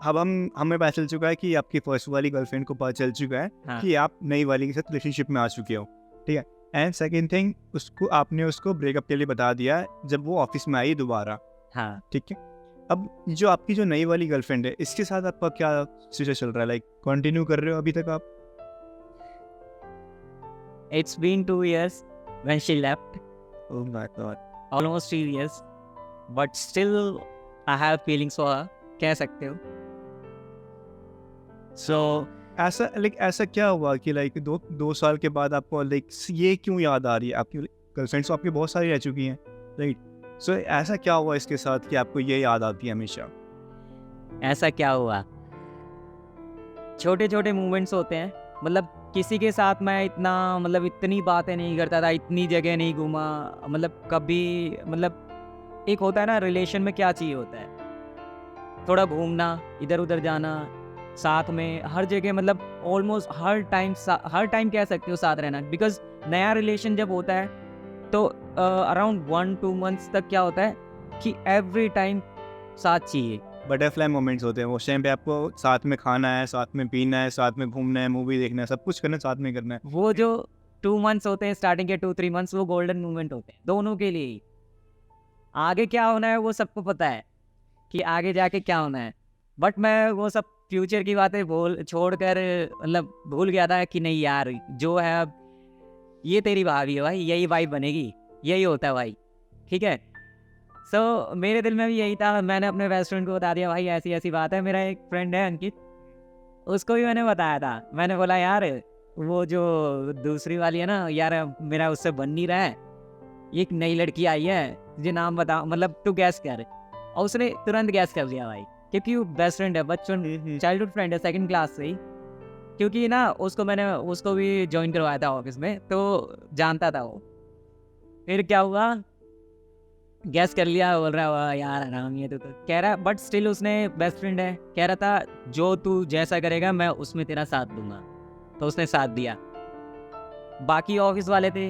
अब हमें पता चल चुका है कि आपकी फर्स्ट वाली गर्लफ्रेंड को पता चल चुका है हाँ। कि आप नई वाली के साथ रिलेशनशिप में आ चुके हो, ठीक है। एंड सेकंड थिंग, आपने उसको ब्रेकअप के लिए बता दिया जब वो ऑफिस में आई दोबारा, हाँ। ठीक है। अब जो आपकी जो नई वाली गर्लफ्रेंड है, इसके साथ आपका क्या सिचुएशन चल रहा है? लाइक कंटिन्यू कर रहे हो अभी तक आप? It's been 2 years when she left, oh my God. almost 3 years, but still I have feelings for her, कह सकते हो। So ऐसा क्या हुआ कि लाइक 2 साल के बाद आपको लाइक ये क्यों याद आ रही है? आपकी गर्लफ्रेंड्स तो आपकी बहुत सारी रह चुकी हैं, राइट? सो ऐसा क्या हुआ इसके साथ कि आपको ये याद आती है हमेशा? ऐसा क्या हुआ, छोटे छोटे मूवमेंट्स होते हैं। मतलब किसी के साथ मैं इतना मतलब इतनी बातें नहीं करता था, इतनी जगह नहीं घूमा, मतलब कभी मतलब एक होता है ना रिलेशन में क्या चाहिए होता है, थोड़ा घूमना, इधर उधर जाना, साथ में हर जगह, मतलब ऑलमोस्ट हर टाइम कह सकते हो साथ रहना। बिकॉज नया रिलेशन जब होता है तो अराउंड 1-2 मंथ्स तक क्या होता है कि एवरी टाइम साथ चाहिए। बटरफ्लाई मोमेंट्स होते हैं उस टाइम पे, आपको साथ में खाना है, साथ में पीना है, साथ में घूमना है, मूवी देखना है, सब कुछ करना है, साथ में करना है। वो जो 2 मंथ्स होते हैं, स्टार्टिंग के 2-3 मंथ्स, वो गोल्डन मोमेंट होते हैं दोनों के लिए ही। आगे क्या होना है वो सबको पता है कि आगे जाके क्या होना है, बट मैं वो सब फ्यूचर की बातें छोड़कर मतलब भूल गया था कि नहीं यार, जो है अब ये तेरी भाभी है भाई, यही वाइफ बनेगी, यही होता है भाई, ठीक है। सो मेरे दिल में भी यही था। मैंने अपने बेस्ट फ्रेंड को बता दिया भाई ऐसी ऐसी बात है। मेरा एक फ्रेंड है अंकित, उसको भी मैंने बताया था। मैंने बोला यार वो जो दूसरी वाली है ना यार, मेरा उससे बन नहीं रहा है, एक नई लड़की आई है, तुझे नाम बता, मतलब तू गैस कर। और उसने तुरंत गैस कर लिया भाई, क्योंकि वो बेस्ट फ्रेंड है, बचपन चाइल्डहुड फ्रेंड है, 2nd क्लास से ही। क्योंकि ना मैंने उसको भी ज्वाइन करवाया था ऑफिस में, तो जानता था वो। फिर क्या हुआ, गैस कर लिया, बोल रहा हुआ यार आराम ये तो कह रहा, बट स्टिल उसने बेस्ट फ्रेंड है, कह रहा था जो तू जैसा करेगा मैं उसमें तेरा साथ दूंगा, तो उसने साथ दिया। बाकी ऑफिस वाले थे,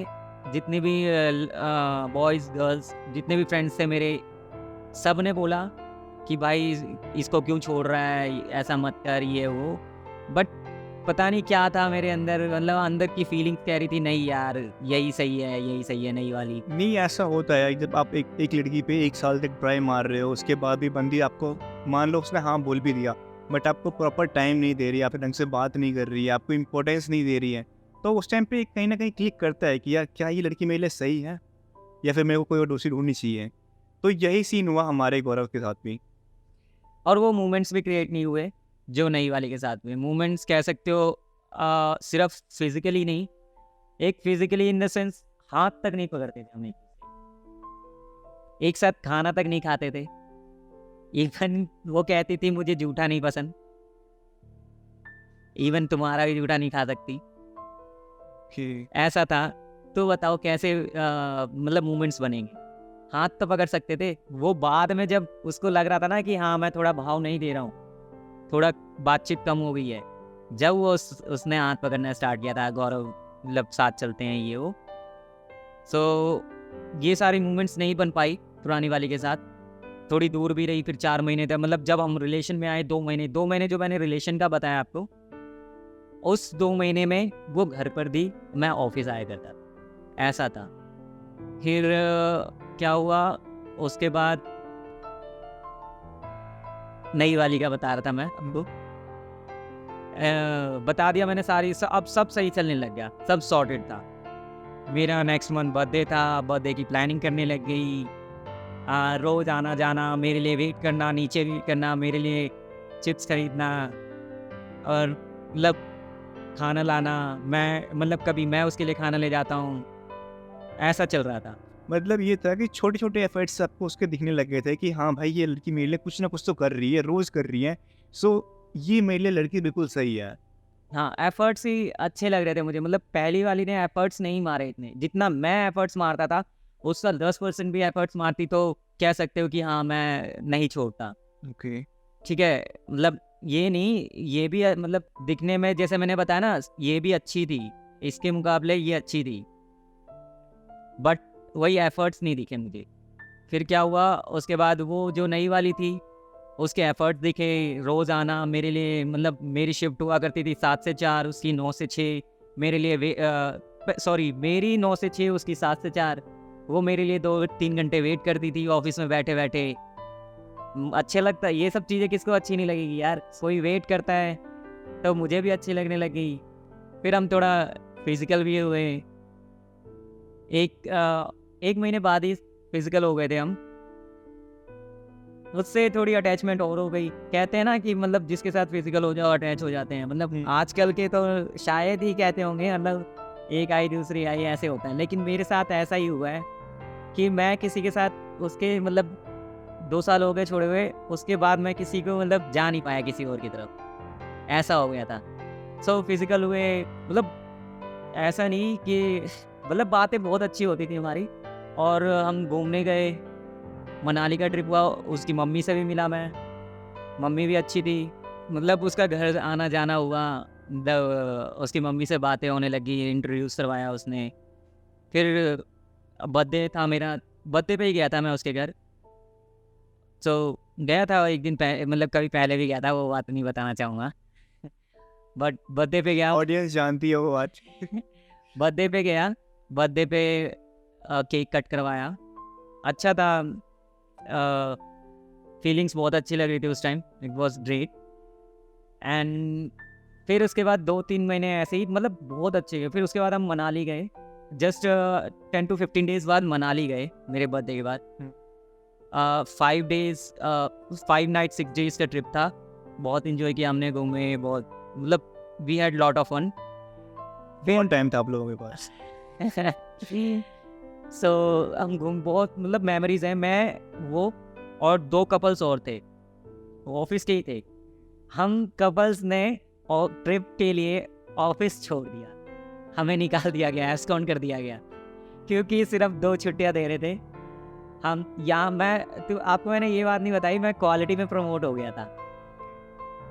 जितने भी बॉयज़ गर्ल्स जितने भी फ्रेंड्स थे मेरे, सब ने बोला कि भाई इसको क्यों छोड़ रहा है, ऐसा मत कर, ये वो। बट पता नहीं क्या था मेरे अंदर, मतलब अंदर की फीलिंग कह रही थी नहीं यार यही सही है, यही सही है, नई वाली। नहीं, ऐसा होता है जब आप एक लड़की पे 1 साल तक ट्राई मार रहे हो, उसके बाद भी बंदी आपको, मान लो उसने हाँ बोल भी दिया, बट आपको प्रॉपर टाइम नहीं दे रही है, आप ढंग से बात नहीं कर रही है, आपको इम्पोर्टेंस नहीं दे रही है, तो उस टाइम पे कहीं ना कहीं क्लिक करता है कि यार क्या ये लड़की मेरे लिए सही है, या फिर मेरे को कोई और दूसरी ढूंढनी चाहिए। तो यही सीन हुआ हमारे गौरव के साथ भी। और वो मूवमेंट्स भी क्रिएट नहीं हुए जो नई वाली के साथ हुए। मूवमेंट्स कह सकते हो सिर्फ फिजिकली नहीं, एक फिजिकली इन द सेंस हाथ तक नहीं पकड़ते थे हम एक साथ खाना तक नहीं खाते थे। इवन वो कहती थी मुझे जूठा नहीं पसंद, इवन तुम्हारा भी जूठा नहीं खा सकती, कि ऐसा था। तो बताओ कैसे मतलब मूवमेंट्स बनेंगे। हाथ तो पकड़ सकते थे, वो बाद में जब उसको लग रहा था ना कि हाँ मैं थोड़ा भाव नहीं दे रहा हूँ, थोड़ा बातचीत कम हो गई है, जब वो उसने हाथ पकड़ना स्टार्ट किया था, गौरव मतलब साथ चलते हैं ये वो। सो ये सारी मूवमेंट्स नहीं बन पाई पुरानी वाली के साथ, थोड़ी दूर भी रही। फिर 4 महीने तक, मतलब जब हम रिलेशन में आए 2 महीने जो मैंने रिलेशन का बताया आपको, उस 2 महीने में वो घर पर थी, मैं ऑफिस आया करता था, ऐसा था। फिर क्या हुआ उसके बाद, नई वाली का बता रहा था मैं आपको, बता दिया मैंने सारी। अब सब सही चलने लग गया, सब सॉर्टेड था। मेरा नेक्स्ट मंथ बर्थडे था, बर्थडे की प्लानिंग करने लग गई। रोज़ आना जाना, मेरे लिए वेट करना, नीचे वेट करना, मेरे लिए चिप्स खरीदना, और मतलब खाना लाना, मैं मतलब कभी मैं उसके लिए खाना ले जाता हूँ, ऐसा चल रहा था। मतलब ये था कि छोटे छोटे एफर्ट्स आपको उसके दिखने लग गए थे कि हाँ भाई ये लड़की मेरे लिए कुछ ना कुछ तो कर रही है, रोज कर रही है, सो ये मेरे लिए लड़की बिल्कुल सही है। हाँ, एफर्ट्स ही अच्छे लग रहे थे मुझे। मतलब पहली वाली ने एफर्ट्स नहीं मारे इतने जितना मैं एफर्ट्स मारता था। उसका 10% भी एफर्ट्स मारती तो कह सकते हो कि हाँ मैं नहीं छोड़ता, ओके। ठीक है। मतलब ये नहीं, ये भी मतलब दिखने में जैसे मैंने बताया ना, ये भी अच्छी थी, इसके मुकाबले ये अच्छी थी, बट वही एफर्ट्स नहीं दिखे मुझे। फिर क्या हुआ उसके बाद, वो जो नई वाली थी उसके एफर्ट दिखे, रोज़ आना मेरे लिए, मतलब मेरी शिफ्ट हुआ करती थी 7 से 4, उसकी 9 से 6, मेरे लिए मेरी 9 से 6, उसकी 7 से 4, वो मेरे लिए 2-3 घंटे वेट करती थी ऑफिस में बैठे बैठे। अच्छे लगता है ये सब चीज़ें, किसको अच्छी नहीं लगेगी यार, कोई वेट करता है, तो मुझे भी अच्छी लगने लगी। फिर हम थोड़ा फिजिकल भी हुए, एक महीने बाद ही फिजिकल हो गए थे हम। उससे थोड़ी अटैचमेंट और हो गई। कहते हैं ना कि मतलब जिसके साथ फिजिकल हो जाओ अटैच हो जाते हैं, मतलब आजकल के तो शायद ही कहते होंगे, मतलब एक आई दूसरी आई ऐसे होता है, लेकिन मेरे साथ ऐसा ही हुआ है कि मैं किसी के साथ, उसके मतलब 2 साल हो गए छोड़े हुए, उसके बाद मैं किसी को मतलब जा नहीं पाया किसी और की तरफ, ऐसा हो गया था। सो फिजिकल हुए, मतलब ऐसा नहीं कि मतलब बातें बहुत अच्छी होती थी हमारी, और हम घूमने गए, मनाली का ट्रिप हुआ, उसकी मम्मी से भी मिला मैं, मम्मी भी अच्छी थी, मतलब उसका घर आना जाना हुआ, उसकी मम्मी से बातें होने लगी, इंट्रोड्यूस करवाया उसने। फिर बर्थडे था मेरा, बर्थडे पे ही गया था मैं उसके घर। सो गया था एक दिन मतलब कभी पहले भी गया था, वो बात नहीं बताना चाहूँगा। बट बर्थडे पे गया, ऑडियंस जानती है वो आज। बर्थडे पे गया, बर्थडे पे केक कट करवाया, अच्छा था, फीलिंग्स बहुत अच्छी लग रही थी उस time, it was great. And फिर उसके बाद 2-3 महीने ऐसे ही, मतलब बहुत अच्छे गए। फिर उसके बाद हम मनाली गए, जस्ट 10 to 15 डेज बाद मनाली गए मेरे बर्थडे के बाद। 5 नाइट 6 डेज का ट्रिप था, बहुत इंजॉय किया हमने, घूमे बहुत, मतलब we had lot of fun. कौन टाइम था आप लोगों के पास? सो हम घूम, बहुत मतलब मेमोरीज हैं। मैं, वो और 2 कपल्स और थे, वो ऑफिस के ही थे। हम कपल्स ने और ट्रिप के लिए ऑफिस छोड़ दिया, हमें निकाल दिया गया, एस्कॉन्ड कर दिया गया, क्योंकि सिर्फ 2 छुट्टियां दे रहे थे हम। यहाँ मैं तो आपको मैंने ये बात नहीं बताई, मैं क्वालिटी में प्रमोट हो गया था।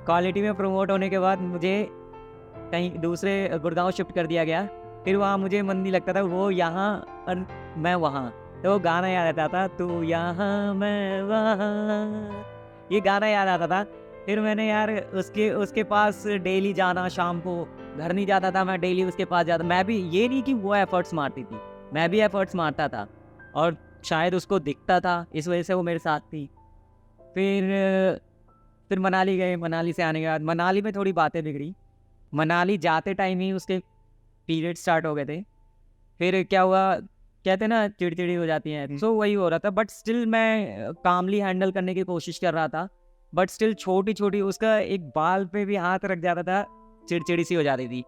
क्वालिटी में प्रमोट होने के बाद मुझे कहीं दूसरे गुड़गांव शिफ्ट कर दिया गया। फिर वहाँ मुझे मन नहीं लगता था, वो यहाँ और मैं वहाँ, तो वो गाना याद आता था, तू यहाँ मैं वहाँ, ये गाना याद आता था। फिर मैंने यार उसके पास डेली जाना, शाम को घर नहीं जाता था मैं, डेली उसके पास जाता। मैं भी, ये नहीं कि वो एफर्ट्स मारती थी, मैं भी एफर्ट्स मारता था, और शायद उसको दिखता था, इस वजह से वो मेरे साथ थी। फिर मनाली गए, मनाली से आने के बाद मनाली में थोड़ी बातें बिगड़ी। मनाली जाते टाइम ही उसके पीरियड स्टार्ट हो गए थे। फिर क्या हुआ, कहते हैं ना चिड़चिड़ी हो जाती हैं, सो वही हो रहा था। बट स्टिल मैं कामली हैंडल करने की कोशिश कर रहा था, बट स्टिल छोटी छोटी, उसका एक बाल पे भी हाथ रख जाता था, चिड़चिड़ी सी हो जाती थी।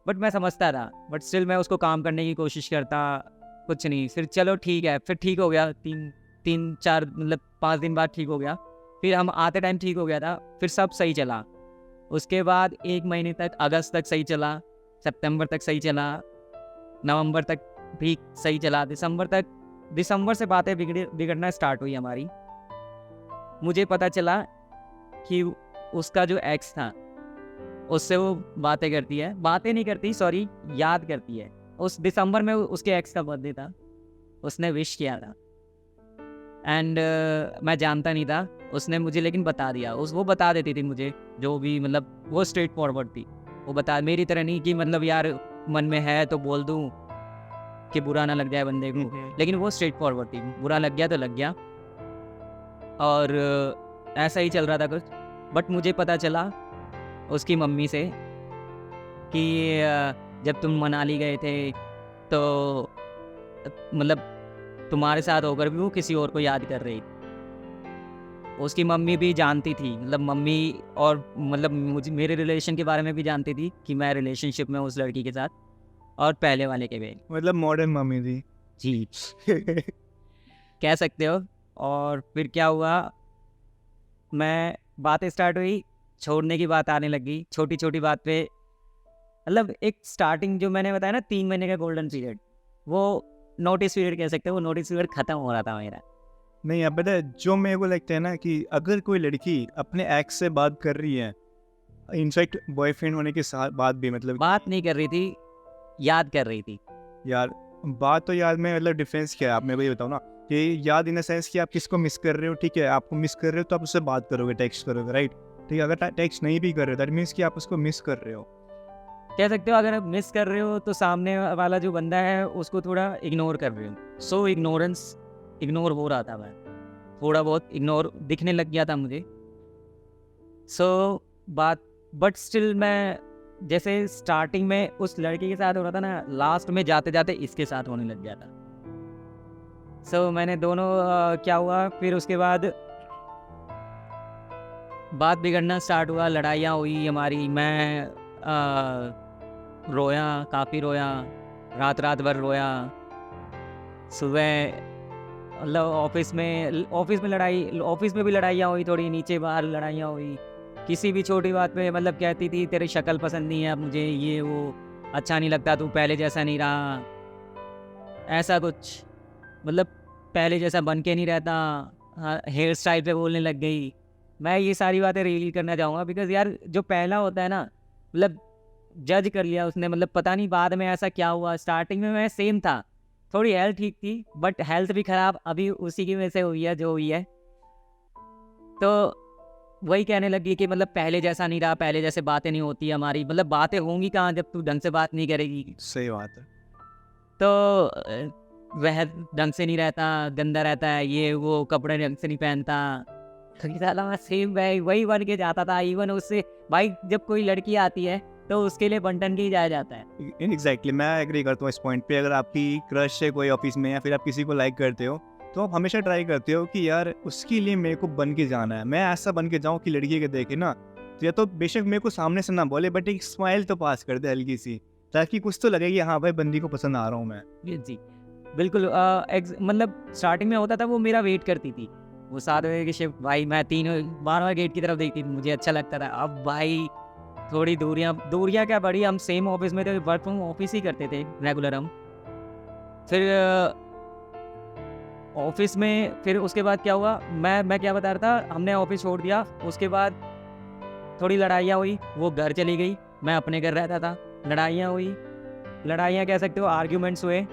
बट मैं समझता था, बट स्टिल मैं उसको काम करने की कोशिश करता, कुछ नहीं। फिर चलो ठीक है, फिर ठीक हो गया, 3-4 मतलब 5 दिन बाद ठीक हो गया। फिर हम आते टाइम ठीक हो गया था, फिर सब सही चला। उसके बाद 1 महीने तक, अगस्त तक सही चला, सितंबर तक सही चला, नवंबर तक भी सही चला, दिसंबर से बातें बिगड़ना स्टार्ट हुई हमारी। मुझे पता चला कि उसका जो एक्स था, उससे वो बातें करती है, बातें नहीं करती, सॉरी, याद करती है। उस दिसंबर में उसके एक्स का बर्थडे था, उसने विश किया था, एंड मैं जानता नहीं था, उसने मुझे लेकिन बता दिया। वो बता देती थी मुझे जो भी, मतलब वो स्ट्रेट फॉरवर्ड थी, वो बता, मेरी तरह नहीं कि मतलब यार मन में है तो बोल दूं कि बुरा ना लग जाए बंदे को, लेकिन वो स्ट्रेट फॉरवर्ड थी, बुरा लग गया तो लग गया, और ऐसा ही चल रहा था कुछ। बट मुझे पता चला उसकी मम्मी से कि जब तुम मनाली गए थे तो मतलब तुम्हारे साथ होकर भी वो किसी और को याद कर रही थी। उसकी मम्मी भी जानती थी, मतलब मम्मी, और मतलब मुझे, मेरे रिलेशन के बारे में भी जानती थी कि मैं रिलेशनशिप में उस लड़की के साथ, और पहले वाले के भी। मतलब मॉडर्न मम्मी थी जी कह सकते हो। और फिर क्या हुआ, मैं, बातें स्टार्ट हुई, छोड़ने की बात आने लगी, छोटी छोटी बात पे, मतलब एक स्टार्टिंग जो मैंने बताया ना 3 महीने का गोल्डन पीरियड, वो नोटिस पीरियड कह सकते हो, वो नोटिस पीरियड खत्म हो रहा था मेरा। नहीं, अब पता है जो मेरे को लगता है ना, कि अगर कोई लड़की अपने एक्स से बात कर रही है, इनफैक्ट बॉयफ्रेंड होने के साथ बाद भी, मतलब बात नहीं कर रही थी, याद कर रही थी। यार बात तो याद में मतलब डिफरेंस क्या है, आप मेरे को ये बताओ ना, कि याद इन द सेंस कि आप किसको मिस कर रहे हो, ठीक है, आपको मिस कर रहे हो तो आप उससे बात करोगे, टेक्स्ट करोगे, राइट? ठीक है, अगर टेक्स्ट नहीं भी कर रहे हो दैट मीन्स कि आप उसको मिस कर रहे हो। कह सकते हो अगर आप मिस कर रहे हो तो सामने वाला जो बंदा है उसको थोड़ा इग्नोर कर रहे हो। सो इग्नोर हो रहा था मैं, थोड़ा बहुत इग्नोर दिखने लग गया था मुझे। सो बात बट स्टिल मैं जैसे स्टार्टिंग में उस लड़के के साथ हो रहा था ना, लास्ट में जाते जाते इसके साथ होने लग गया था। सो मैंने दोनों क्या हुआ फिर उसके बाद बात बिगड़ना स्टार्ट हुआ, लड़ाइयाँ हुई हमारी। मैं रोया, काफ़ी रोया, रात रात भर रोया। सुबह मतलब ऑफिस में लड़ाई, ऑफिस में भी लड़ाइयाँ हुई, थोड़ी नीचे बाहर लड़ाइयाँ हुई। किसी भी छोटी बात पे मतलब कहती थी तेरी शक्ल पसंद नहीं है अब मुझे, ये वो, अच्छा नहीं लगता, तू पहले जैसा नहीं रहा, ऐसा कुछ। मतलब पहले जैसा बन के नहीं रहता। हाँ, हेयर स्टाइल पे बोलने लग गई। मैं ये सारी बातें रिवील करना चाहूँगा बिकॉज़ यार जो पहला होता है ना, मतलब जज कर लिया उसने, मतलब पता नहीं बाद में ऐसा क्या हुआ। स्टार्टिंग में मैं सेम था, थोड़ी हेल्थ ठीक थी बट हेल्थ भी ख़राब अभी उसी की वजह से हुई है जो हुई है। तो वही कहने लगी कि मतलब पहले जैसा नहीं रहा, पहले जैसे बातें नहीं होती हमारी, मतलब बातें होंगी कहाँ जब तू ढंग से बात नहीं करेगी। सही बात है। तो वह ढंग से नहीं रहता, गंदा रहता है, ये वो, कपड़े ढंग से नहीं पहनता। तो ये साला मैं सेम वही बन के जाता था। इवन उससे भाई जब कोई लड़की आती है तो उसके लिए बंटन के ही जाया जाता है। एग्जैक्टली, मैं एग्री करता हूँ इस पॉइंट पे। अगर आपकी क्रश है कोई ऑफिस में या फिर आप किसी को लाइक करते हो तो आप हमेशा ट्राई करते हो कि यार उसके लिए मेरे को बन के जाना है, मैं ऐसा बन के जाऊँ कि लड़की के देखे ना तो या तो बेशक मेरे को सामने से ना बोले बट एक स्माइल तो पास कर दे हल्की सी, ताकि कुछ तो लगे कि हाँ भाई बंदी को पसंद आ रहा हूँ मैं। ये जी, बिल्कुल मतलब स्टार्टिंग में होता था वो मेरा वेट करती थी। वो 7 बजे की शिफ्ट, भाई मैं 3 बार-बार गेट की तरफ देखती थी, मुझे अच्छा लगता था। अब भाई थोड़ी दूरियाँ क्या बड़ी, हम सेम ऑफिस में थे, वर्क फ्रॉम ऑफिस ही करते थे रेगुलर हम। फिर ऑफिस में फिर उसके बाद क्या हुआ, मैं क्या बता रहा था, हमने ऑफिस छोड़ दिया। उसके बाद थोड़ी लड़ाइयाँ हुई, वो घर चली गई, मैं अपने घर रहता था। लड़ाइयाँ हुई, लड़ाइयाँ कह सकते हो आर्ग्यूमेंट्स हुए।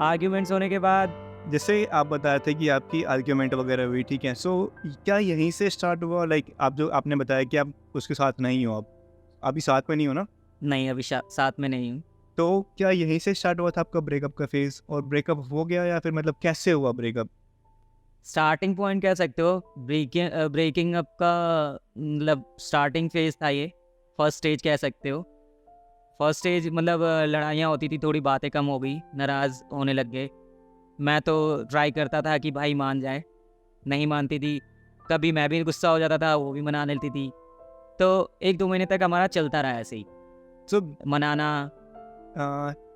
आर्ग्यूमेंट्स होने के बाद जैसे आप बता रहे थे कि आपकी आर्ग्यूमेंट वगैरह हुई, ठीक है, सो क्या यहीं से स्टार्ट हुआ? लाइक आप जो आपने बताया कि आप उसके साथ नहीं हो, आप अभी साथ में नहीं हो ना, नहीं, अभी साथ में नहीं हूँ। तो क्या यहीं से स्टार्ट हुआ था आपका ब्रेकअप का फेज, और ब्रेकअप हो गया या फिर मतलब कैसे हुआ ब्रेकअप? स्टार्टिंग पॉइंट कह सकते हो, ब्रेकिंग अप का मतलब स्टार्टिंग फेज था ये, फर्स्ट स्टेज कह सकते हो। फर्स्ट स्टेज मतलब लड़ाइयाँ होती थी, थोड़ी बातें कम हो गई, नाराज़ होने लग गए। मैं तो ट्राई करता था कि भाई मान जाए, नहीं मानती थी। कभी मैं भी गुस्सा हो जाता था, वो भी मना लेती थी। तो 1-2 महीने तक हमारा चलता रहा ऐसे ही, सो मनाना।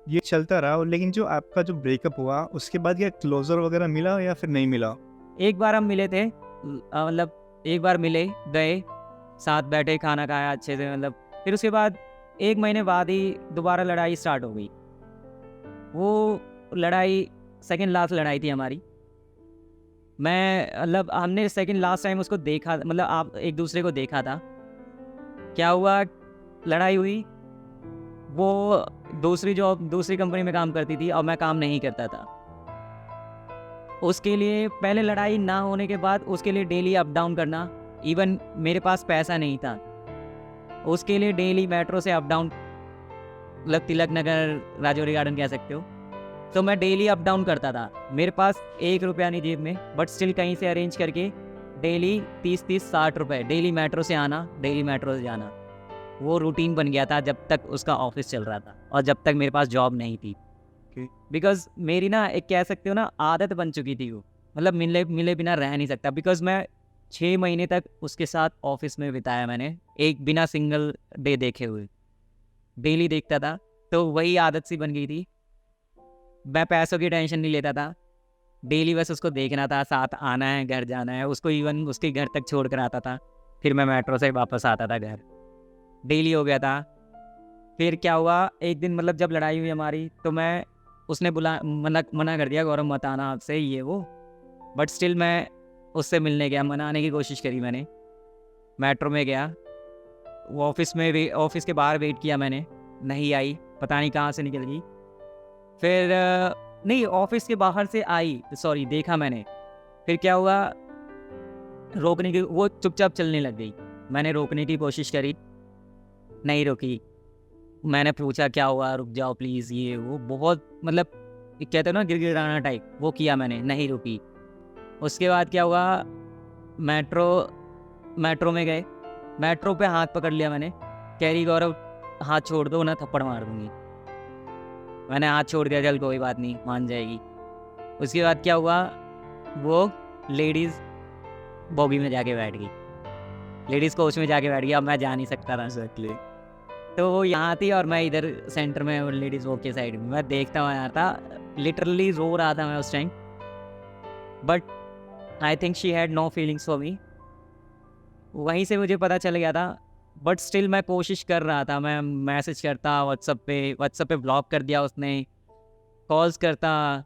ये चलता रहा, और लेकिन जो आपका जो ब्रेकअप हुआ उसके बाद क्या क्लोजर वगैरह मिला या फिर नहीं मिला? एक बार हम मिले थे, मतलब एक बार मिले, गए, साथ बैठे, खाना खाया अच्छे से, मतलब फिर उसके बाद 1 महीने बाद ही दोबारा लड़ाई स्टार्ट हो गई। वो लड़ाई सेकंड लास्ट लड़ाई थी हमारी। मैं मतलब हमने सेकंड लास्ट टाइम उसको देखा, मतलब आप एक दूसरे को देखा था। क्या हुआ, लड़ाई हुई, वो दूसरी कंपनी में काम करती थी और मैं काम नहीं करता था। उसके लिए पहले लड़ाई ना होने के बाद उसके लिए डेली अप डाउन करना, इवन मेरे पास पैसा नहीं था, उसके लिए डेली मेट्रो से अप डाउन, मतलब तिलक नगर, राजौरी गार्डन कह सकते हो। तो मैं डेली अप डाउन करता था, मेरे पास 1 रुपया नहीं जेब में, बट स्टिल कहीं से अरेंज करके डेली 30-60 रुपये, डेली मेट्रो से आना, डेली मेट्रो से जाना। वो रूटीन बन गया था जब तक उसका ऑफिस चल रहा था और जब तक मेरे पास जॉब नहीं थी। बिकॉज मेरी ना एक कह सकते हो ना आदत बन चुकी थी वो, मतलब मिले बिना रह नहीं सकता। बिकॉज मैं 6 महीने तक उसके साथ ऑफिस में बिताया मैंने, एक बिना सिंगल डे देखे हुए, डेली देखता था। तो वही आदत सी बन गई थी। मैं पैसों की टेंशन नहीं लेता था, डेली बस उसको देखना था, साथ आना है, घर जाना है, उसको इवन उसके घर तक छोड़ कर आता था, फिर मैं मेट्रो से वापस आता था घर, डेली हो गया था। फिर क्या हुआ, एक दिन मतलब जब लड़ाई हुई हमारी तो मैं, उसने मना कर दिया, गौरव मत आना आपसे, ये वो। बट स्टिल मैं उससे मिलने गया, मनाने की कोशिश करी मैंने, मेट्रो में गया, वो ऑफिस के बाहर वेट किया मैंने, नहीं आई, पता नहीं कहाँ से निकल गई। फिर नहीं, ऑफिस के बाहर से आई, सॉरी, देखा मैंने। फिर क्या हुआ, रोकने की, वो चुपचाप चलने लग गई। मैंने रोकने की कोशिश करी, नहीं रुकी। मैंने पूछा क्या हुआ, रुक जाओ प्लीज़, ये वो बहुत मतलब कहते हो ना गिड़गिड़ाना टाइप, वो किया मैंने, नहीं रुकी। उसके बाद क्या हुआ, मेट्रो में गए, मेट्रो पे हाथ पकड़ लिया मैंने, कह रही गौरव हाथ छोड़ दो ना थप्पड़ मार दूंगी। मैंने हाथ छोड़ दिया, चल कोई बात नहीं, मान जाएगी। उसके बाद क्या हुआ, वो लेडीज़ बॉगी में जाके बैठ गई, लेडीज़ कोच में जाके बैठ गई। अब मैं जा नहीं सकता था, एग्जैक्टली। तो वो यहाँ थी और मैं इधर सेंटर में और लेडीज़ वॉक के साइड में, मैं देखता हुआ यहाँ था, लिटरली रो रहा था मैं उस time. But I think she had no feelings for me. वहीं से मुझे पता चल गया था, बट स्टिल मैं कोशिश कर रहा था। मैं मैसेज करता व्हाट्सएप पे ब्लॉक कर दिया उसने, कॉल्स करता,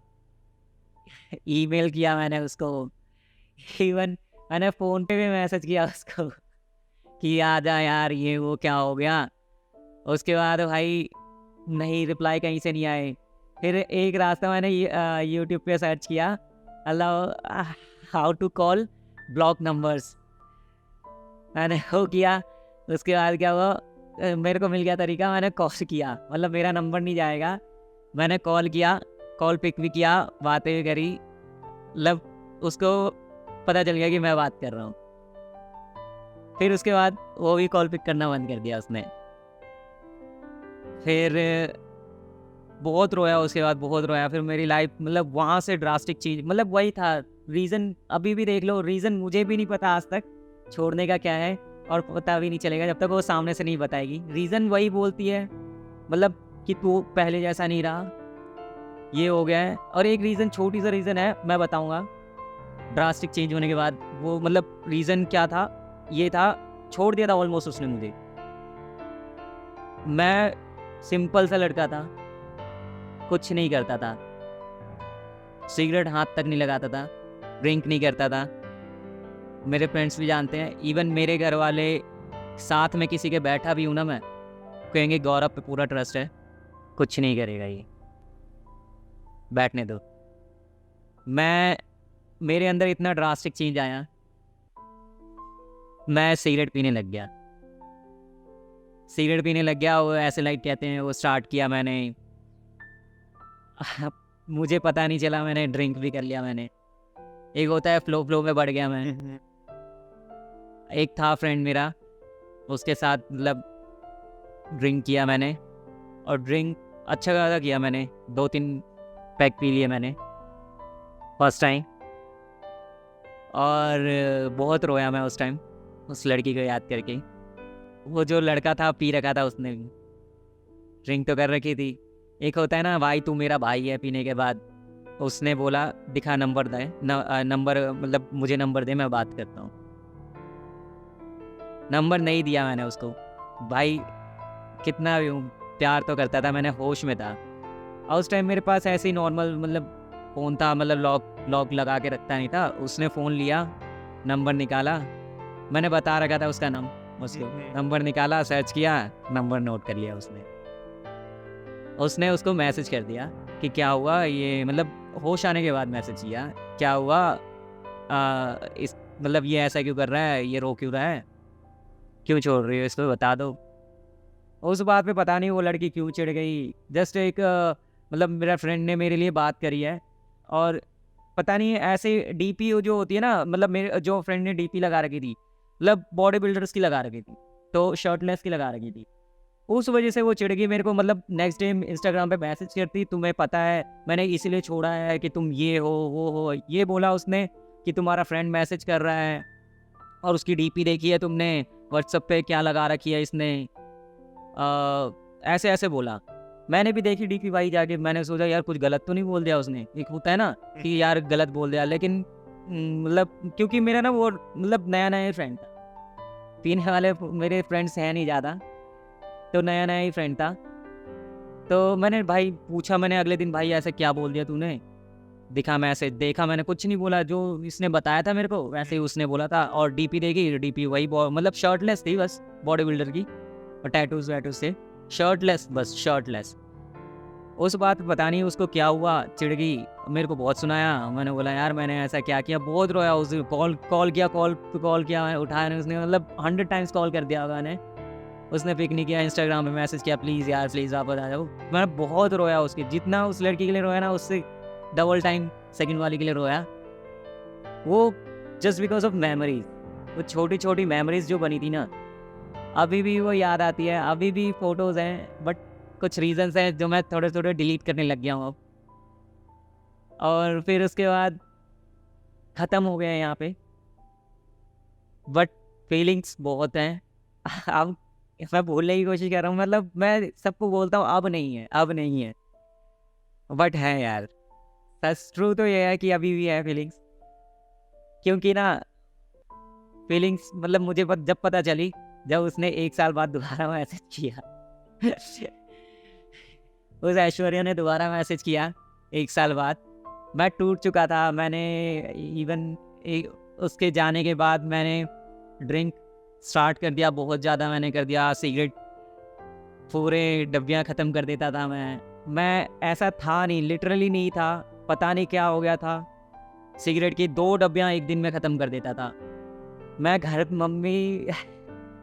ईमेल किया मैंने उसको, इवन मैंने फ़ोन पे भी मैसेज किया उसको कि आ जा यार, ये वो क्या हो गया। उसके बाद भाई नहीं, रिप्लाई कहीं से नहीं आए। फिर एक रास्ता मैंने यूट्यूब पे सर्च किया, अल्लाह, how to call block numbers, मैंने वो किया। उसके बाद क्या हुआ, मेरे को मिल गया तरीका, मैंने कॉल किया, मतलब मेरा नंबर नहीं जाएगा, मैंने कॉल किया, कॉल पिक भी किया, बातें भी करी, मतलब उसको पता चल गया कि मैं बात कर रहा हूँ। फिर उसके बाद वो भी कॉल पिक करना बंद कर दिया उसने। फिर बहुत रोया, उसके बाद बहुत रोया। फिर मेरी लाइफ मतलब वहाँ से ड्रास्टिक चीज़, मतलब वही था रीज़न। अभी भी देख लो, रीज़न मुझे भी नहीं पता आज तक छोड़ने का क्या है, और पता भी नहीं चलेगा जब तक वो सामने से नहीं बताएगी। रीज़न वही बोलती है, मतलब कि तू पहले जैसा नहीं रहा, ये हो गया है। और एक रीज़न, छोटी सा रीज़न है, मैं बताऊँगा ड्रास्टिक चेंज होने के बाद। वो मतलब रीज़न क्या था, ये था, छोड़ दिया था ऑलमोस्ट उसने मुझे। मैं सिंपल सा लड़का था, कुछ नहीं करता था, सिगरेट हाथ तक नहीं लगाता था, ड्रिंक नहीं करता था। मेरे फ्रेंड्स भी जानते हैं, इवन मेरे घर वाले, साथ में किसी के बैठा भी हूँ ना मैं, कहेंगे गौरव पे पूरा ट्रस्ट है, कुछ नहीं करेगा ये, बैठने दो। मेरे अंदर इतना ड्रास्टिक चेंज आया, मैं सिगरेट पीने लग गया। वो ऐसे लाइट कहते हैं, वो स्टार्ट किया मैंने। मुझे पता नहीं चला, मैंने ड्रिंक भी कर लिया मैंने। एक होता है फ्लो में बढ़ गया मैं। एक था फ्रेंड मेरा, उसके साथ मतलब ड्रिंक किया मैंने, और ड्रिंक अच्छा खासा किया मैंने, 2-3 पैक पी लिए मैंने फर्स्ट टाइम। और बहुत रोया मैं उस टाइम, उस लड़की को याद करके। वो जो लड़का था पी रखा था, उसने भी ड्रिंक तो कर रखी थी। एक होता है ना, भाई तू मेरा भाई है, पीने के बाद उसने बोला दिखा नंबर दे, नंबर मतलब मुझे नंबर दे, मैं बात करता हूँ। नंबर नहीं दिया मैंने उसको। भाई कितना भी प्यार तो करता था, मैंने होश में था। और उस टाइम मेरे पास ऐसे ही नॉर्मल मतलब फ़ोन था, मतलब लॉक लगा के रखता नहीं था। उसने फ़ोन लिया, नंबर निकाला, मैंने बता रखा था उसका नाम, उसको नंबर निकाला, सर्च किया, नंबर नोट कर लिया उसने उसको मैसेज कर दिया कि क्या हुआ, ये मतलब होश आने के बाद मैसेज किया, क्या हुआ, इस मतलब ये ऐसा क्यों कर रहा है, ये रो क्यों रहा है, क्यों छोड़ रही हो इसको, बता दो। उस बात पे पता नहीं वो लड़की क्यों चिढ़ गई। जस्ट एक मतलब मेरा फ्रेंड ने मेरे लिए बात करी है, और पता नहीं ऐसे डीपी जो होती है ना, मतलब मेरे जो फ्रेंड ने डीपी लगा रखी थी, मतलब बॉडी बिल्डर्स की लगा रखी थी, तो शर्टलेस की लगा रखी थी। उस वजह से वो चिढ़ गई मेरे को। मतलब नेक्स्ट डे इंस्टाग्राम पे मैसेज करती, तुम्हें पता है मैंने इसलिए छोड़ा है कि तुम ये हो वो हो, ये बोला उसने कि तुम्हारा फ्रेंड मैसेज कर रहा है, और उसकी डीपी देखी है तुमने, व्हाट्सएप पे क्या लगा रखी है इसने, ऐसे ऐसे बोला। मैंने भी देखी डीपी भाई जाके, मैंने सोचा यार कुछ गलत तो नहीं बोल दिया उसने। एक होता है ना कि यार गलत बोल दिया, लेकिन मतलब क्योंकि मेरा ना वो मतलब नया फ्रेंड था, पीने वाले मेरे फ्रेंड्स हैं नहीं ज़्यादा, तो नया ही फ्रेंड था। तो मैंने भाई पूछा, मैंने अगले दिन, भाई ऐसे क्या बोल दिया तूने, दिखा मैसेज, देखा मैंने, कुछ नहीं बोला, जो इसने बताया था मेरे को वैसे ही उसने बोला था। और डीपी देखी, डीपी वही मतलब शर्टलेस थी बस, बॉडी बिल्डर की, और टैटूज वैटूज से, शर्टलेस, बस शर्टलेस। उस बात पे पता नहीं उसको क्या हुआ, चिढ़ गई, मेरे को बहुत सुनाया। मैंने बोला यार मैंने ऐसा क्या किया, बहुत रोया उस दिन, कॉल किया, उठाया नहीं उसने, मतलब 100 टाइम्स कॉल कर दिया होगा मैंने। उसने पिक नहीं किया, इंस्टाग्राम पे मैसेज किया प्लीज़ यार प्लीज़ वापस आ जाओ। मैं बहुत रोया उसके, जितना उस लड़की के लिए रोया ना उससे डबल टाइम सेकंड वाली के लिए रोया। वो जस्ट बिकॉज ऑफ मेमोरीज, वो छोटी छोटी मेमोरीज जो बनी थी ना, अभी भी वो याद आती है, अभी भी फ़ोटोज़ हैं, बट कुछ रीजंस हैं जो मैं थोड़े थोड़े डिलीट करने लग गया हूँ अब। और फिर उसके बाद ख़त्म हो गया है यहाँ पे, बट फीलिंग्स बहुत हैं। अब मैं भूलने की कोशिश कर रहा हूँ, मतलब मैं सबको बोलता हूँ अब नहीं है, अब नहीं है, बट है यार। सच ट्रू तो ये है कि अभी भी है फीलिंग्स, क्योंकि ना फीलिंग्स मतलब मुझे जब पता चली, जब उसने 1 साल बाद दोबारा मैसेज किया। उस ऐश्वर्या ने दोबारा मैसेज किया 1 साल बाद। मैं टूट चुका था, मैंने इवन उसके जाने के बाद मैंने ड्रिंक स्टार्ट कर दिया, बहुत ज़्यादा मैंने कर दिया, सिगरेट पूरे डब्बियाँ ख़त्म कर देता था मैं ऐसा था नहीं, लिटरली नहीं था, पता नहीं क्या हो गया था। सिगरेट की 2 डब्बियाँ एक दिन में ख़त्म कर देता था मैं। घर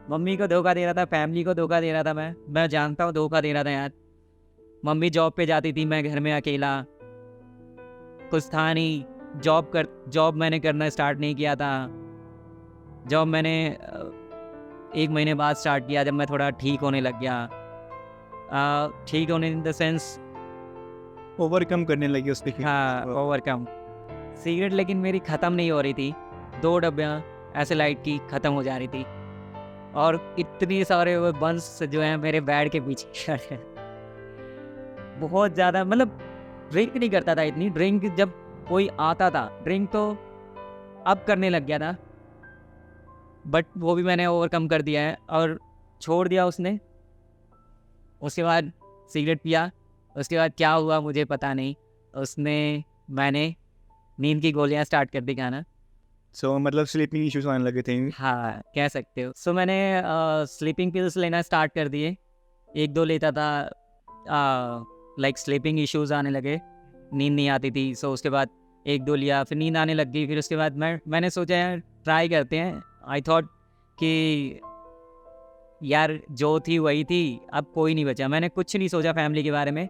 मम्मी को धोखा दे रहा था, फैमिली को धोखा दे रहा था, मैं जानता हूँ धोखा दे रहा था यार। मम्मी जॉब पे जाती थी, मैं घर में अकेला, कुछ था नहीं। जॉब मैंने करना स्टार्ट नहीं किया था। जॉब मैंने 1 महीने बाद स्टार्ट किया, जब मैं थोड़ा ठीक होने लग गया। ठीक होने इन द सेंस ओवरकम करने लगी उसके feelings हाँ, को। ओवरकम। सिगरेट लेकिन मेरी ख़त्म नहीं हो रही थी, 2 डब्बियाँ ऐसे लाइट की ख़त्म हो जा रही थी, और इतनी सारे वो बंस जो हैं मेरे बेड के पीछे खड़े हैं। बहुत ज़्यादा, मतलब ड्रिंक नहीं करता था इतनी, ड्रिंक जब कोई आता था, ड्रिंक तो अब करने लग गया था, बट वो भी मैंने ओवरकम कर दिया है और छोड़ दिया उसने। उसके बाद सिगरेट पिया, उसके बाद क्या हुआ मुझे पता नहीं, मैंने नींद की गोलियां स्टार्ट कर दी खाना। सो मतलब स्लीपिंग इश्यूज आने लगे थे। हाँ, कह सकते हो। सो मैंने स्लीपिंग पिल्स लेना स्टार्ट कर दिए, 1-2 लेता था, लाइक स्लीपिंग इश्यूज आने लगे, नींद नहीं आती थी। सो उसके बाद 1-2 लिया, फिर नींद आने लग गई। फिर उसके बाद मैंने सोचा यार ट्राई करते हैं। आई थॉट कि यार जो थी वही थी, अब कोई नहीं बचा। मैंने कुछ नहीं सोचा फैमिली के बारे में,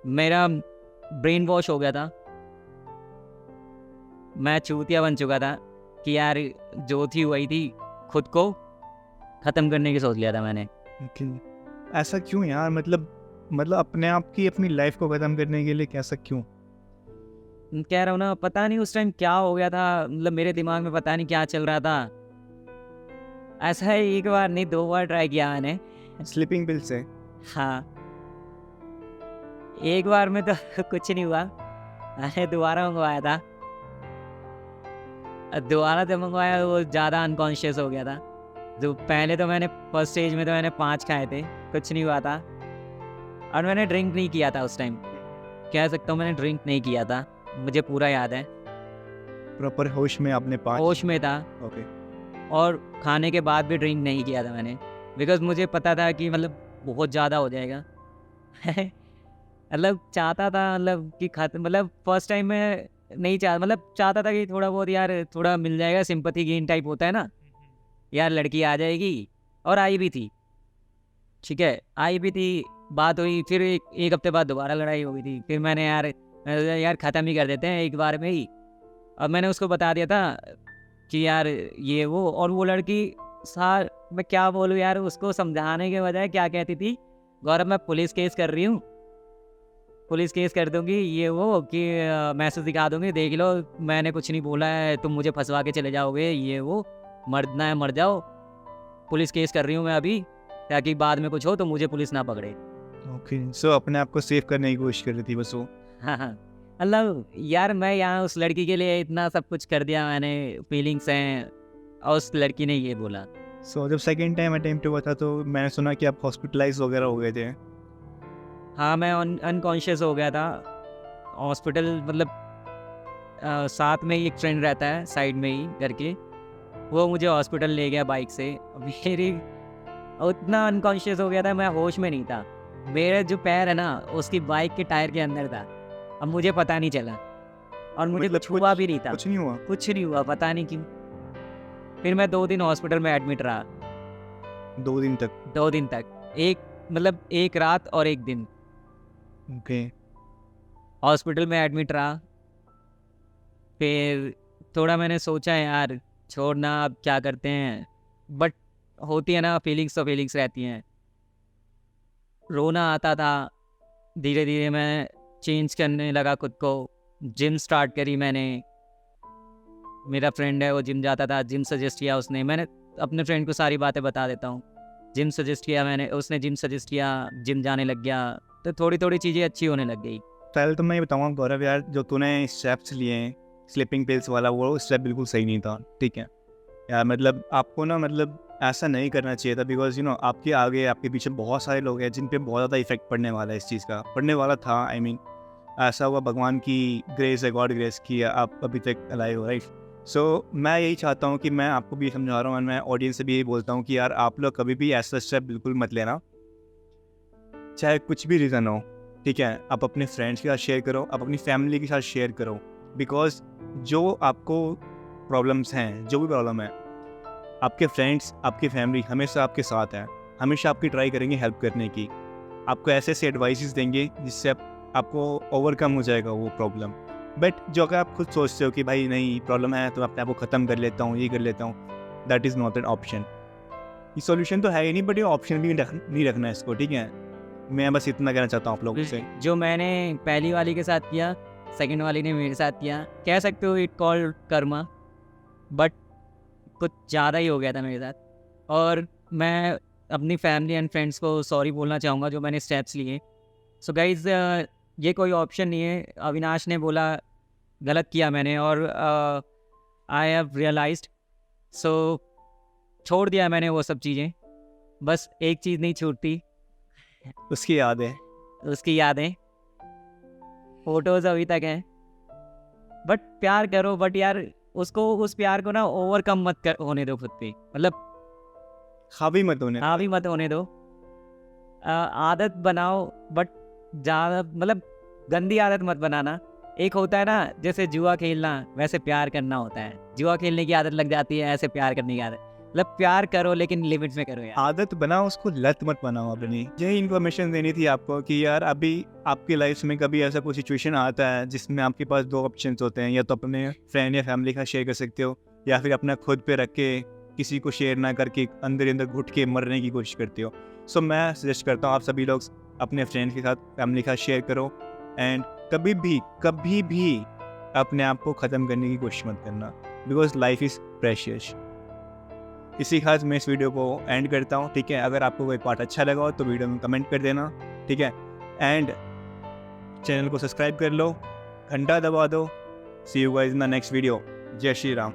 मेरा ब्रेन वॉश हो गया था, मैं चूतिया बन चुका था कि यार जो थी वही थी, खुद को ख़त्म करने की सोच लिया था मैंने। ऐसा क्यों यार, मतलब अपने आप की अपनी लाइफ को ख़त्म करने के लिए कैसा क्यों? कह रहा हूँ ना, पता नहीं उस टाइम क्या हो गया था, मतलब मेरे दिमाग में पता नहीं क्या चल रहा था। ऐसा है 1 बार नहीं 2 बार ट्राई किया मैंने। स्लीपिंग पिल से? हाँ, 1 बार में तो कुछ नहीं हुआ, मैंने दोबारा मंगवाया था। दोबारा जब मंगवाया वो ज़्यादा अनकॉन्शियस हो गया था। जो पहले तो मैंने फर्स्ट स्टेज में तो मैंने 5 खाए थे, कुछ नहीं हुआ था, और मैंने ड्रिंक नहीं किया था उस टाइम। कह सकता हूँ मैंने ड्रिंक नहीं किया था, मुझे पूरा याद है। प्रॉपर होश में आपने 5? होश में था। ओके। और खाने के बाद भी ड्रिंक नहीं किया था मैंने, बिकॉज मुझे पता था कि मतलब बहुत ज़्यादा हो जाएगा। मतलब चाहता था, मतलब कि मतलब फर्स्ट टाइम में नहीं चाहता था कि थोड़ा बहुत यार थोड़ा मिल जाएगा, सिंपैथी गेन टाइप होता है ना, यार लड़की आ जाएगी। और आई भी थी, ठीक है, आई भी थी, बात हुई। फिर 1 हफ्ते बाद दोबारा लड़ाई हो गई थी। फिर मैंने यार ख़त्म ही कर देते हैं एक बार में ही। अब मैंने उसको बता दिया था कि यार ये वो, और वो लड़की मैं क्या बोलूँ यार, उसको समझाने के बजाय क्या कहती थी, गौरव मैं पुलिस केस कर रही हूँ, पुलिस केस कर दूंगी, ये वो कि मैसेज दिखा दूंगी, देख लो मैंने कुछ नहीं बोला है, तुम मुझे फंसवा के चले जाओगे, ये वो, मरना है मर जाओ, पुलिस केस कर रही हूँ मैं अभी, ताकि बाद में कुछ हो तो मुझे पुलिस ना पकड़े। ओके, सो अपने आप को सेव करने की कोशिश कर रही थी बस वो। हाँ हाँ, मतलब यार मैं यहाँ उस लड़की के लिए इतना सब कुछ कर दिया मैंने, फीलिंग्स हैं, और उस लड़की ने ये बोला। सो जब सेकेंड टाइम अटेम्प्ट हुआ था तो मैंने सुना कि आप हॉस्पिटलाइज वगैरह हो गए थे। हाँ, मैं अनकॉन्शियस हो गया था हॉस्पिटल, मतलब साथ में ही एक फ्रेंड रहता है साइड में ही घर के, वो मुझे हॉस्पिटल ले गया बाइक से। मेरी उतना अनकॉन्शियस हो गया था, मैं होश में नहीं था, मेरा जो पैर है ना उसकी बाइक के टायर के अंदर था। अब मुझे पता नहीं चला और मुझे मतलब कुछ हुआ भी नहीं था। कुछ नहीं हुआ? कुछ नहीं हुआ, पता नहीं क्यों। फिर मैं 2 दिन हॉस्पिटल में एडमिट रहा। 2 दिन तक? 2 दिन तक, एक रात और 1 दिन ओके। हॉस्पिटल में एडमिट रहा। फिर थोड़ा मैंने सोचा यार छोड़ना, अब क्या करते हैं, बट होती है ना फीलिंग्स, तो फीलिंग्स रहती हैं। रोना आता था। धीरे धीरे मैं चेंज करने लगा खुद को। जिम स्टार्ट करी मैंने। मेरा फ्रेंड है वो जिम जाता था, जिम सजेस्ट किया उसने। मैंने अपने फ्रेंड को सारी बातें बता देता हूँ। जिम सजेस्ट किया मैंने, उसने जिम सजेस्ट किया, जिम जाने लग गया। तो थोड़ी थोड़ी चीज़ें अच्छी होने लग गई। पहले तो मैं ये बताऊँगा गौरव यार, जो तूने स्टेप्स लिए हैं स्लीपिंग पिल्स वाला, वो स्टेप बिल्कुल सही नहीं था, ठीक है यार। मतलब आपको ना मतलब ऐसा नहीं करना चाहिए था, बिकॉज यू नो आपके आगे आपके पीछे बहुत सारे लोग हैं जिन पे बहुत ज़्यादा इफेक्ट पड़ने वाला है इस चीज़ का, पड़ने वाला था। आई मीन ऐसा हुआ, भगवान की ग्रेस है, गॉड ग्रेस की है, आप अभी तक अलाइव हो, राइट। सो मैं यही चाहता हूँ कि मैं आपको भी समझा रहा हूँ, मैं ऑडियंस से भी यही बोलता हूँ कि यार आप लोग कभी भी ऐसा स्टेप बिल्कुल मत लेना, चाहे कुछ भी रीज़न हो, ठीक है। आप अपने फ्रेंड्स के साथ शेयर करो, आप अपनी फैमिली के साथ शेयर करो, बिकॉज जो आपको प्रॉब्लम्स हैं, जो भी प्रॉब्लम है, आपके फ्रेंड्स, आपकी फैमिली हमेशा आपके साथ है, हमेशा आपकी ट्राई करेंगे हेल्प करने की। आपको ऐसे ऐसे एडवाइसेस देंगे जिससे आपको ओवरकम हो जाएगा वो प्रॉब्लम। बट जो अगर आप खुद सोचते हो कि भाई नहीं प्रॉब्लम है तो अपने आप को ख़त्म कर लेता हूँ, ये कर लेता हूँ, that is not an option. ये सॉल्यूशन तो है ही नहीं, बट ये ऑप्शन भी नहीं रखना है इसको, ठीक है। मैं बस इतना कहना चाहता हूँ आप लोगों से। जो मैंने पहली वाली के साथ किया, सेकंड वाली ने मेरे साथ किया, कह सकते हो इट कॉल्ड कर्मा, बट कुछ ज़्यादा ही हो गया था मेरे साथ। और मैं अपनी फैमिली एंड फ्रेंड्स को सॉरी बोलना चाहूँगा जो मैंने स्टेप्स लिए। सो गाइज ये कोई ऑप्शन नहीं है। अविनाश ने बोला गलत किया मैंने, और आई हैव रियलाइज्ड, सो छोड़ दिया मैंने वो सब चीज़ें। बस एक चीज़ नहीं छूटती, उसकी याद है, उसकी यादें, फोटोज अभी तक हैं। बट प्यार करो, बट यार उसको, उस प्यार को ना ओवरकम मत कर होने दो खुद पे, मतलब हावी मत होने। हावी मत होने दो। आदत बनाओ, बट ज़्यादा मतलब गंदी आदत मत बनाना। एक होता है ना जैसे जुआ खेलना, वैसे प्यार करना होता है। जुआ खेलने की आदत लग जाती है, ऐसे प्यार करने की आदत। मतलब प्यार करो लेकिन लिमिट में करो यार। आदत बनाओ, उसको लत मत बनाओ अपनी। यही इन्फॉर्मेशन देनी थी आपको कि यार अभी आपकी लाइफ में कभी ऐसा कोई सिचुएशन आता है जिसमें आपके पास 2 ऑप्शन होते हैं, या तो अपने फ्रेंड या फैमिली का शेयर कर सकते हो, या फिर अपना खुद पे रख के किसी को शेयर ना करके अंदर ही अंदर घुट के मरने की कोशिश करते हो। सो मैं सजेस्ट करता हूँ आप सभी लोग अपने फ्रेंड्स के साथ, फैमिली के साथ शेयर करो, एंड कभी भी अपने आप को ख़त्म करने की कोशिश मत करना, बिकॉज लाइफ इज़ प्रेशियस। इसी खास मैं इस वीडियो को एंड करता हूँ, ठीक है। अगर आपको कोई पार्ट अच्छा लगा हो तो वीडियो में कमेंट कर देना, ठीक है। एंड चैनल को सब्सक्राइब कर लो, घंटा दबा दो। See you guys in the next video. जय श्री राम।